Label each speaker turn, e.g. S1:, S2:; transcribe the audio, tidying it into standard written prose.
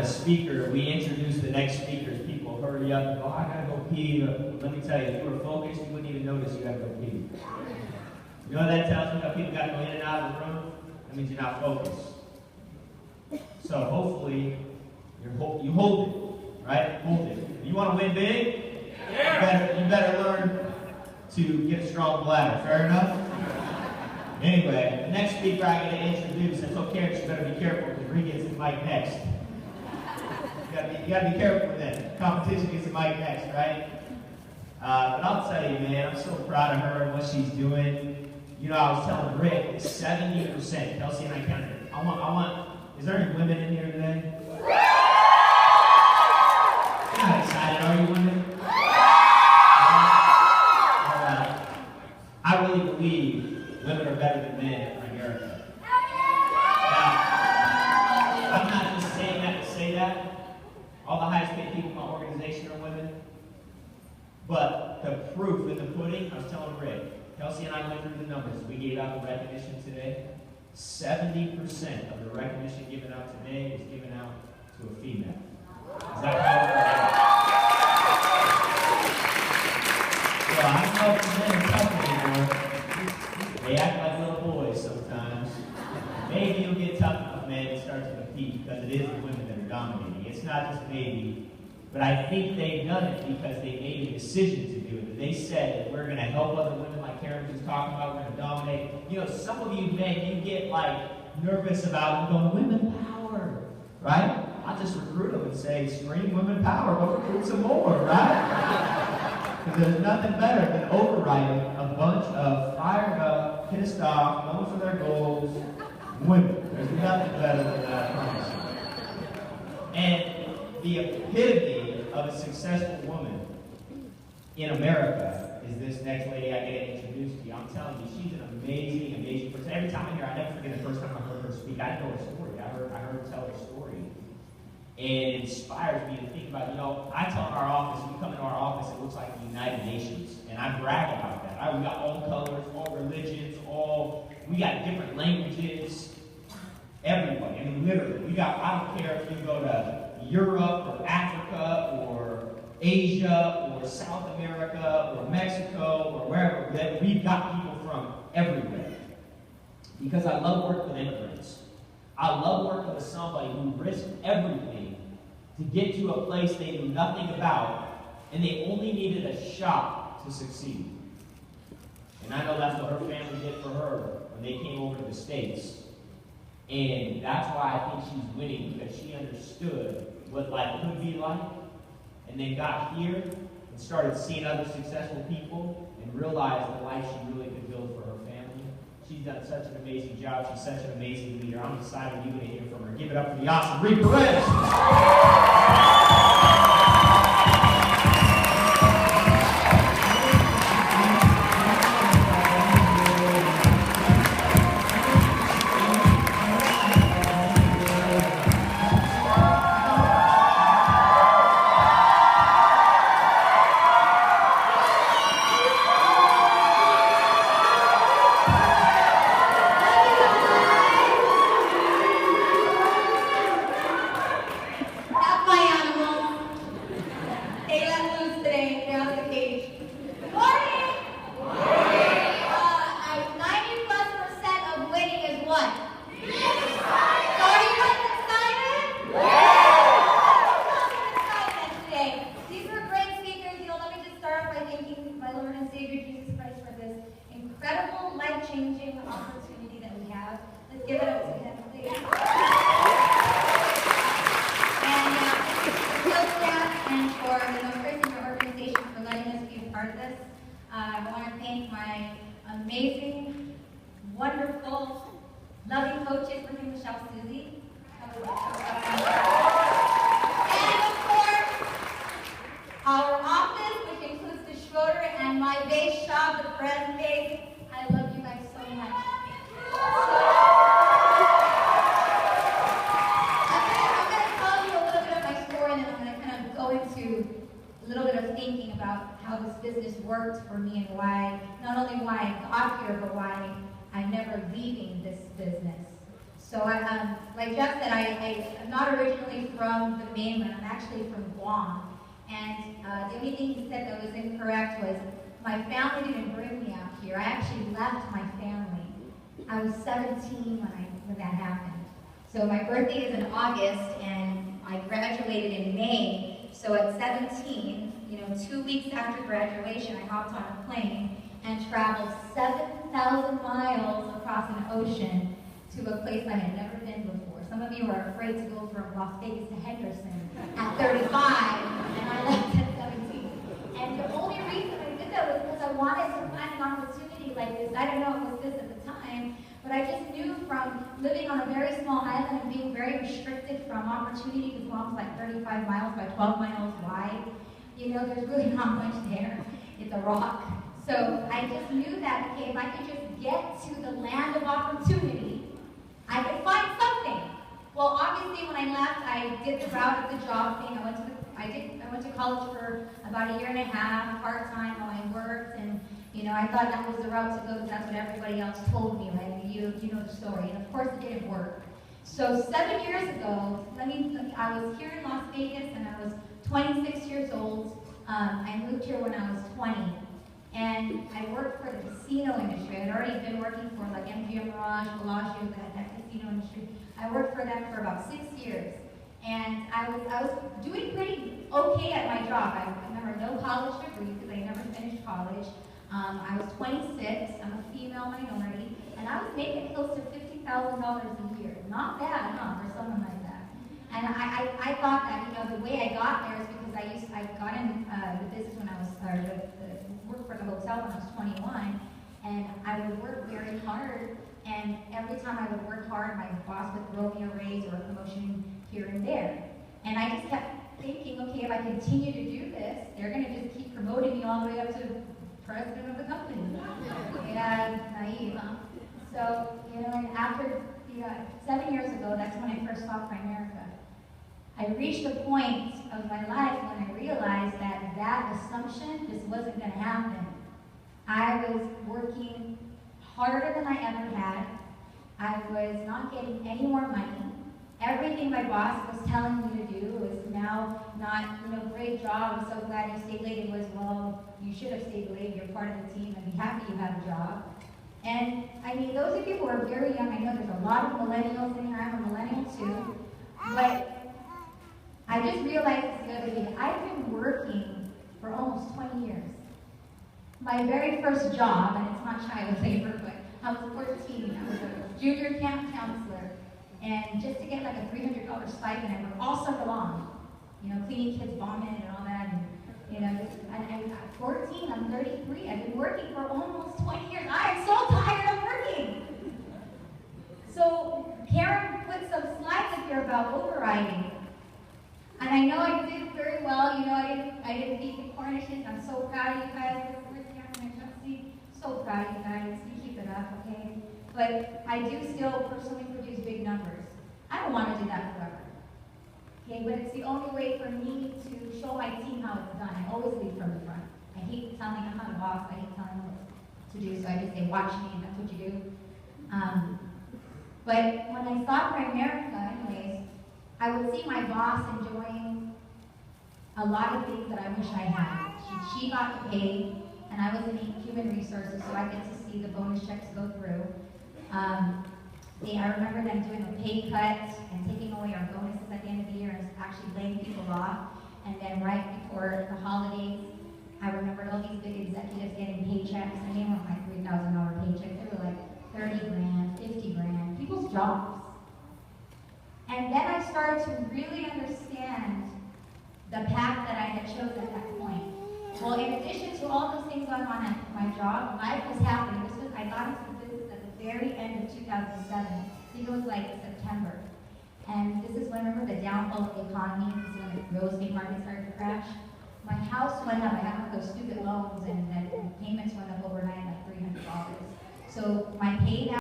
S1: a speaker, we introduce the next speakers. People hurry up and go, I gotta go pee. Let me tell you, if you were focused, you wouldn't even notice you had to go pee. You know what that tells me? How people got to go in and out of the room? That means you're not focused. So hopefully, you hold it, right? Hold it. You want to win big? Yeah. You better learn to get a strong bladder. Fair enough? Anyway, the next speaker I'm going to introduce, and so Karen, you better be careful because Ree gets the mic next. You got to be careful with that. Competition gets the mic next, right? But I'll tell you, man, I'm so proud of her and what she's doing. You know, I was telling Rick, 70%. Kelsey and I counted it. I want. Is there any women in here today? You're not excited, are you, women? I really believe women are better than men in America. Now, I'm not just saying that to say that. All the highest paid people in my organization are women. But the proof in the pudding, I was telling Rick, Kelsey and I went through the numbers. We gave out the recognition today. 70% of the recognition given out today was given out to a female. Is that powerful? Well, I don't know if the men are tough anymore. They act like little boys sometimes. Maybe you'll get tough enough, man, to start to compete because it is the women that are dominating. It's not just maybe. But I think they've done it because they made a decision to do it. They said that we're going to help other women like Karen was talking about, we're going to dominate. You know, some of you men, you get like nervous about going, women power, right? I'll just recruit them and say, scream women power, go recruit some more, right? Because there's nothing better than overriding a bunch of fired up, pissed off, going for their goals women. There's nothing better than that, I promise you. And the epitome of a successful woman in America is this next lady I get introduced to you. I'm telling you, she's an amazing, amazing person. Every time I hear her, I never forget the first time I heard her speak. I know her story. I heard her tell her story. And it inspires me to think about, you know, I tell in our office, when you come into our office, it looks like the United Nations. And I brag about that. We got all colors, all religions, we got different languages. Everybody. I mean, literally. I don't care if you go to Europe or Africa or Asia or South America or Mexico or wherever, that we've got people from everywhere. Because I love working with immigrants. I love working with somebody who risked everything to get to a place they knew nothing about, and they only needed a shot to succeed. And I know that's what her family did for her when they came over to the States. And that's why I think she's winning, because she understood what life could be like, and then got here and started seeing other successful people and realized the life she really could build for her family. She's done such an amazing job. She's such an amazing leader. I'm excited you're going to hear from her. Give it up for the awesome Perez.
S2: So like Jeff said, I'm not originally from the mainland. I'm actually from Guam. And the only thing he said that was incorrect was my family didn't bring me out here. I actually left my family. I was 17 when that happened. So my birthday is in August, and I graduated in May. So at 17, 2 weeks after graduation, I hopped on a plane and traveled 7,000 miles across an ocean to a place I had never been before. Some of you are afraid to go from Las Vegas to Henderson at 35, and I left at 17. And the only reason I did that was because I wanted to find an opportunity like this. I don't know if it was this at the time, but I just knew from living on a very small island and being very restricted from opportunity, because Guam's like 35 miles by 12 miles wide. There's really not much there. It's a rock. So I just knew that, okay, if I could just get to the land of opportunity, I could find something. Well, obviously, when I left, I did the route of the job thing. I went to college for about a year and a half, part-time while I worked, and I thought that was the route to go because that's what everybody else told me, right? You know the story, and of course it didn't work. So 7 years ago, I was here in Las Vegas, and I was 26 years old. I moved here when I was 20. And I worked for the casino industry. I'd already been working for like MGM Mirage, Bellagio, that casino industry. I worked for them for about 6 years. And I was doing pretty okay at my job. I remember no college degree because I never finished college. I was 26, I'm a female minority, and I was making close to $50,000 a year. Not bad, huh, for someone like that. And I thought that, the way I got there is because I got in the business when I was, worked for the hotel when I was 21, and I would work very hard, and every time I would work hard, my boss would throw me a raise or a promotion here and there. And I just kept thinking, okay, if I continue to do this, they're going to just keep promoting me all the way up to president of the company. Yeah, naive, huh? So, and after 7 years ago, that's when I first saw Primerica. I reached a point of my life when I realized that assumption just wasn't going to happen. I was working harder than I ever had. I was not getting any more money. Everything my boss was telling me to do was now not, great job, I'm so glad you stayed late. It was, well, you should have stayed late, you're part of the team, and be happy you have a job. And, those of you who are very young, I know there's a lot of millennials in here, I'm a millennial too, but I just realized this the other day, I've been working for almost 20 years. My very first job, and it's not child labor, but I was 14, I was a junior camp counselor, and just to get like a $300 stipend, I worked all summer long, cleaning kids' vomit and all that, and I'm 14, I'm 33, I've been working for almost 20 years. I am so tired of working. So Karen put some slides up here about overriding. And I know I did very well, I didn't beat the Cornishes. I'm so proud of you guys. So proud of you guys. You keep it up, okay? But I do still personally produce big numbers. I don't want to do that forever. Okay, but it's the only way for me to show my team how it's done. I always lead from the front. I hate telling them how to boss. I hate telling them what to do, so I just say, watch me, and that's what you do. But when I saw Primerica, anyways, I would see my boss enjoying a lot of things that I wish I had. She got paid, and I was in human resources, so I get to see the bonus checks go through. I remember them doing a pay cut and taking away our bonuses at the end of the year and actually laying people off. And then right before the holidays, I remember all these big executives getting paychecks, and they weren't like $3,000 paychecks. They were like 30 grand, 50 grand, people's jobs. And then I started to really understand the path that I had chosen at that point. Well, in addition to all those things going on at my job, life was happening. I got into the business at the very end of 2007. I think it was like September. And this is when, remember, the downfall of the economy. This is when the real estate market started to crash. My house went up. I had one of those student loans, and the payments went up overnight like $300. So my pay